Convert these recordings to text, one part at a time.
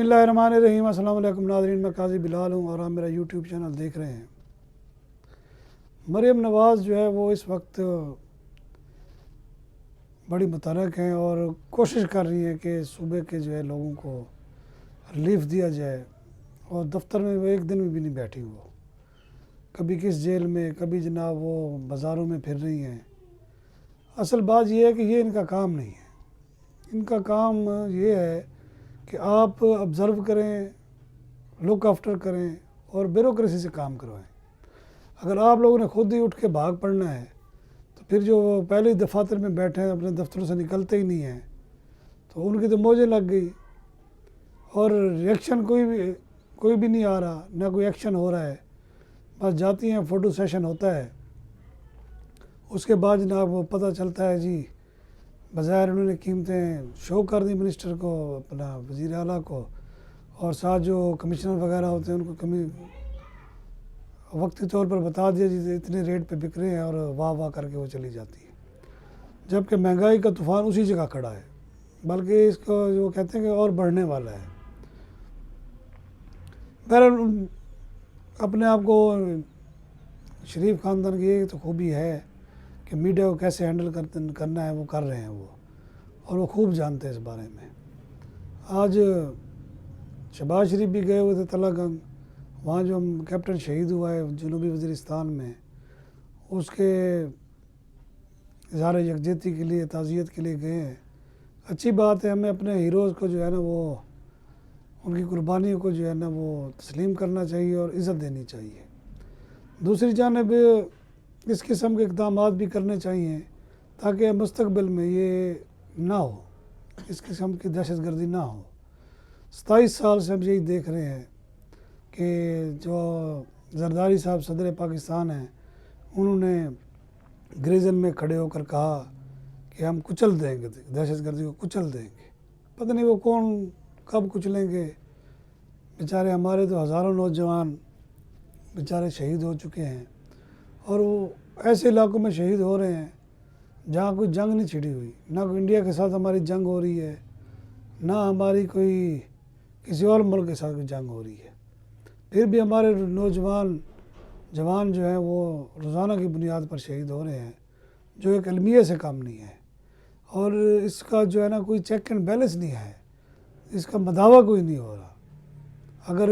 اللہ الرحمن الرحیم۔ السلام علیکم ناظرین، میں قاضی بلال ہوں اور آپ میرا یوٹیوب چینل دیکھ رہے ہیں۔ مریم نواز جو ہے وہ اس وقت بڑی متحرک ہیں اور کوشش کر رہی ہیں کہ صوبے کے جو ہے لوگوں کو ریلیف دیا جائے، اور دفتر میں وہ ایک دن بھی نہیں بیٹھی، وہ کبھی کس جیل میں، کبھی جناب وہ بازاروں میں پھر رہی ہیں۔ اصل بات یہ ہے کہ یہ ان کا کام نہیں ہے۔ ان کا کام یہ ہے کہ آپ آبزرو کریں، لک آفٹر کریں اور بیوروکریسی سے کام کروائیں۔ اگر آپ لوگوں نے خود ہی اٹھ کے بھاگ پڑنا ہے تو پھر جو پہلے دفاتر میں بیٹھے ہیں، اپنے دفتروں سے نکلتے ہی نہیں ہیں، تو ان کی تو موجیں لگ گئی اور ریئیکشن کوئی بھی نہیں آ رہا، نہ کوئی ایکشن ہو رہا ہے۔ بس جاتی ہیں، فوٹو سیشن ہوتا ہے، اس کے بعد جناب وہ پتہ چلتا ہے جی بظاہر انہوں نے قیمتیں شو کر دی منسٹر کو، اپنا وزیر اعلیٰ کو، اور ساتھ جو کمشنر وغیرہ ہوتے ہیں ان کو وقتی طور پر بتا دیا جی اتنے ریٹ پہ بک رہے ہیں، اور واہ واہ کر کے وہ چلی جاتی ہے، جبکہ مہنگائی کا طوفان اسی جگہ کھڑا ہے، بلکہ اس کو جو کہتے ہیں کہ اور بڑھنے والا ہے۔ بہرحال اپنے آپ کو شریف خاندان کی یہ تو خوبی ہے کہ میڈیا کو کیسے ہینڈل کرنا ہے وہ کر رہے ہیں وہ، اور وہ خوب جانتے ہیں اس بارے میں۔ آج شہباز شریف بھی گئے ہوئے تھے تلہ گنگ، وہاں جو کیپٹن شہید ہوا ہے جنوبی وزیرستان میں، اس کے اظہار یکجہتی کے لیے، تعزیت کے لیے گئے ہیں۔ اچھی بات ہے، ہمیں اپنے ہیروز کو جو ہے نا وہ ان کی قربانیوں کو جو ہے نا وہ تسلیم کرنا چاہیے اور عزت دینی چاہیے۔ دوسری جانب اس قسم کے اقدامات بھی کرنے چاہیے تاکہ مستقبل میں یہ نہ ہو، اس قسم کی دہشت گردی نہ ہو۔ 27 سال سے ہم یہی دیکھ رہے ہیں کہ جو زرداری صاحب صدر پاکستان ہیں، انہوں نے گریزن میں کھڑے ہو کر کہا کہ ہم کچل دیں گے، دہشت گردی کو کچل دیں گے۔ پتہ نہیں وہ کون کب کچلیں گے۔ بیچارے ہمارے تو ہزاروں نوجوان بیچارے شہید ہو چکے ہیں، اور وہ ایسے علاقوں میں شہید ہو رہے ہیں جہاں کوئی جنگ نہیں چھڑی ہوئی، نہ کوئی انڈیا کے ساتھ ہماری جنگ ہو رہی ہے، نہ ہماری کوئی کسی اور ملک کے ساتھ کوئی جنگ ہو رہی ہے، پھر بھی ہمارے نوجوان جوان جو ہیں وہ روزانہ کی بنیاد پر شہید ہو رہے ہیں، جو ایک المیہ سے کم نہیں ہے، اور اس کا جو ہے نا کوئی چیک اینڈ بیلنس نہیں ہے، اس کا مداوع کوئی نہیں ہو رہا۔ اگر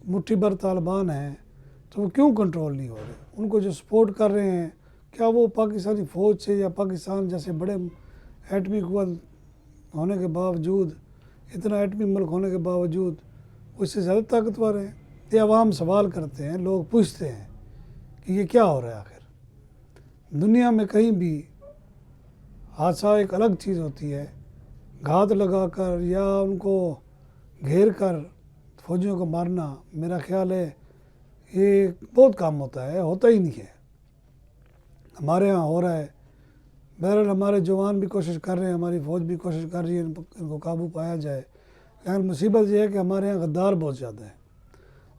مٹھی بھر طالبان ہیں تو وہ کیوں کنٹرول نہیں ہو رہے؟ ان کو جو سپورٹ کر رہے ہیں، کیا وہ پاکستانی فوج سے یا پاکستان جیسے بڑے ایٹمی قوت ہونے کے باوجود، اتنا ایٹمی ملک ہونے کے باوجود وہ اس سے زیادہ طاقتور ہیں؟ یہ عوام سوال کرتے ہیں، لوگ پوچھتے ہیں کہ یہ کیا ہو رہا ہے آخر؟ دنیا میں کہیں بھی حادثہ ایک الگ چیز ہوتی ہے، گھات لگا کر یا ان کو گھیر کر فوجیوں کو مارنا، میرا خیال ہے یہ بہت کام ہوتا ہی نہیں ہے۔ ہمارے ہاں ہو رہا ہے۔ بہرحال ہمارے جوان بھی کوشش کر رہے ہیں، ہماری فوج بھی کوشش کر رہی ہے ان کو قابو پایا جائے، لیکن مصیبت یہ ہے کہ ہمارے ہاں غدار بہت زیادہ ہیں۔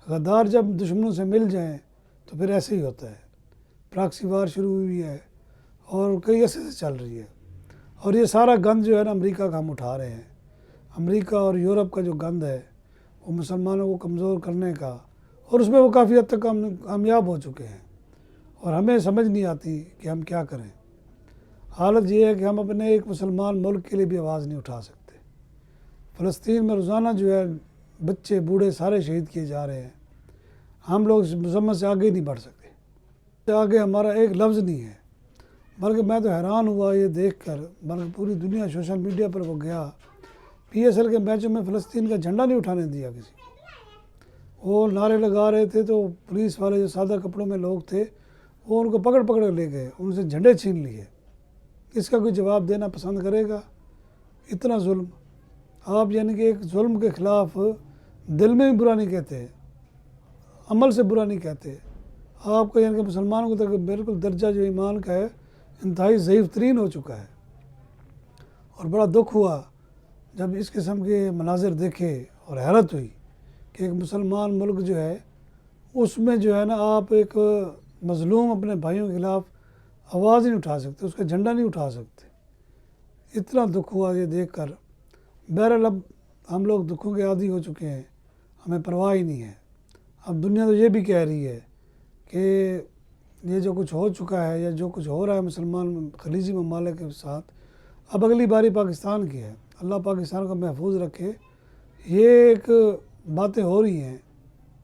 غدار جب دشمنوں سے مل جائیں تو پھر ایسے ہی ہوتا ہے۔ پراکسی وار شروع ہوئی ہے اور کئی عرصے سے چل رہی ہے، اور یہ سارا گند جو ہے نا امریکہ کا ہم اٹھا رہے ہیں۔ امریکہ اور یورپ کا جو گند ہے وہ مسلمانوں کو کمزور کرنے کا، اور اس میں وہ کافی حد تک کامیاب ہو چکے ہیں، اور ہمیں سمجھ نہیں آتی کہ ہم کیا کریں۔ حالت یہ ہے کہ ہم اپنے ایک مسلمان ملک کے لیے بھی آواز نہیں اٹھا سکتے۔ فلسطین میں روزانہ جو ہے بچے بوڑھے سارے شہید کیے جا رہے ہیں، ہم لوگ اس مذمت سے آگے نہیں بڑھ سکتے، آگے ہمارا ایک لفظ نہیں ہے۔ بلکہ میں تو حیران ہوا یہ دیکھ کر، بلکہ پوری دنیا سوشل میڈیا پر وہ گیا، پی ایس ایل کے میچوں میں فلسطین کا جھنڈا نہیں اٹھانے دیا کسی کو۔ وہ نعرے لگا رہے تھے تو پولیس والے جو سادہ کپڑوں میں لوگ تھے وہ ان کو پکڑ لے گئے، ان سے جھنڈے چھین لیے۔ اس کا کوئی جواب دینا پسند کرے گا؟ اتنا ظلم! آپ یعنی کہ ایک ظلم کے خلاف دل میں بھی برا نہیں کہتے، عمل سے برا نہیں کہتے، آپ کو یعنی کہ مسلمانوں کو تک بالکل درجہ جو ایمان کا ہے انتہائی ضعیف ترین ہو چکا ہے۔ اور بڑا دکھ ہوا جب اس قسم کے مناظر دیکھے اور حیرت ہوئی کہ ایک مسلمان ملک جو ہے اس میں جو ہے نا آپ ایک مظلوم اپنے بھائیوں کے خلاف آواز نہیں اٹھا سکتے، اس کا جھنڈا نہیں اٹھا سکتے۔ اتنا دکھ ہوا یہ دیکھ کر۔ بہرحال اب ہم لوگ دکھوں کے عادی ہو چکے ہیں، ہمیں پرواہ ہی نہیں ہے۔ اب دنیا تو یہ بھی کہہ رہی ہے کہ یہ جو کچھ ہو چکا ہے یا جو کچھ ہو رہا ہے مسلمان خلیجی ممالک کے ساتھ، اب اگلی باری پاکستان کی ہے، اللہ پاکستان کو محفوظ رکھے۔ یہ ایک باتیں ہو رہی ہیں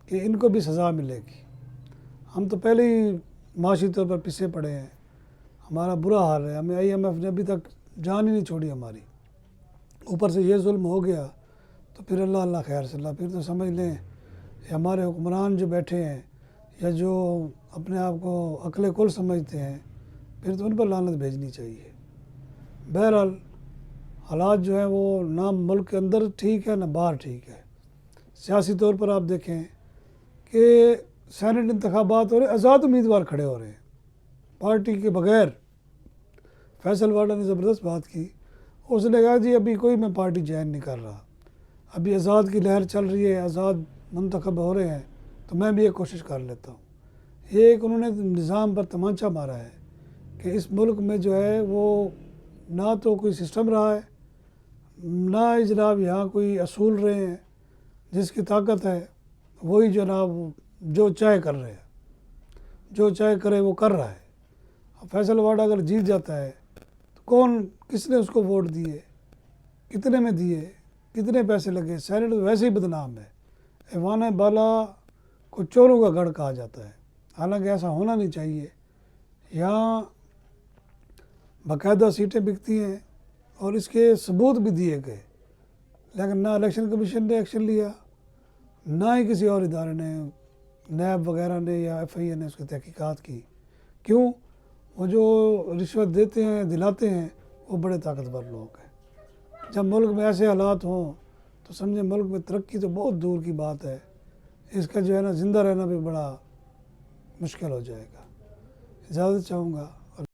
کہ ان کو بھی سزا ملے گی۔ ہم تو پہلے ہی معاشی طور پر پیچھے پڑے ہیں، ہمارا برا حال ہے، ہمیں IMF نے ابھی تک جان ہی نہیں چھوڑی ہماری، اوپر سے یہ ظلم ہو گیا تو پھر اللہ خیر صلی اللہ، پھر تو سمجھ لیں کہ ہمارے حکمران جو بیٹھے ہیں یا جو اپنے آپ کو عقل کل سمجھتے ہیں، پھر تو ان پر لعنت بھیجنی چاہیے۔ بہرحال حالات جو ہیں وہ نہ ملک کے اندر ٹھیک ہے نہ باہر ٹھیک ہے۔ سیاسی طور پر آپ دیکھیں کہ سینٹ انتخابات ہو رہے، آزاد امیدوار کھڑے ہو رہے ہیں پارٹی کے بغیر۔ فیصل واڈا نے زبردست بات کی، اس نے کہا جی ابھی کوئی میں پارٹی جوائن نہیں کر رہا، ابھی آزاد کی لہر چل رہی ہے، آزاد منتخب ہو رہے ہیں تو میں بھی یہ کوشش کر لیتا ہوں۔ یہ ایک انہوں نے نظام پر تمانچہ مارا ہے کہ اس ملک میں جو ہے وہ نہ تو کوئی سسٹم رہا ہے، نہ جناب یہاں کوئی اصول رہے ہیں، جس کی طاقت ہے وہی جناب جو چاہے کر رہے ہیں، جو چاہے کرے وہ کر رہا ہے۔ فیصل واڈا اگر جیت جاتا ہے تو کس نے اس کو ووٹ دیے، کتنے میں دیے، کتنے پیسے لگے؟ سینٹ تو ویسے ہی بدنام ہے، ایوان بالا کو چوروں کا گڑھ کہا جاتا ہے، حالانکہ ایسا ہونا نہیں چاہیے۔ یہاں باقاعدہ سیٹیں بکتی ہیں اور اس کے ثبوت بھی دیے گئے، لیکن نہ الیکشن کمیشن نے ایکشن لیا، نہ ہی کسی اور ادارے نے، نیب وغیرہ نے یا FIA نے اس کی تحقیقات کی۔ کیوں؟ وہ جو رشوت دیتے ہیں دلاتے ہیں وہ بڑے طاقتور لوگ ہیں۔ جب ملک میں ایسے حالات ہوں تو سمجھیں ملک میں ترقی تو بہت دور کی بات ہے، اس کا جو ہے نا زندہ رہنا بھی بڑا مشکل ہو جائے گا۔ اجازت چاہوں گا۔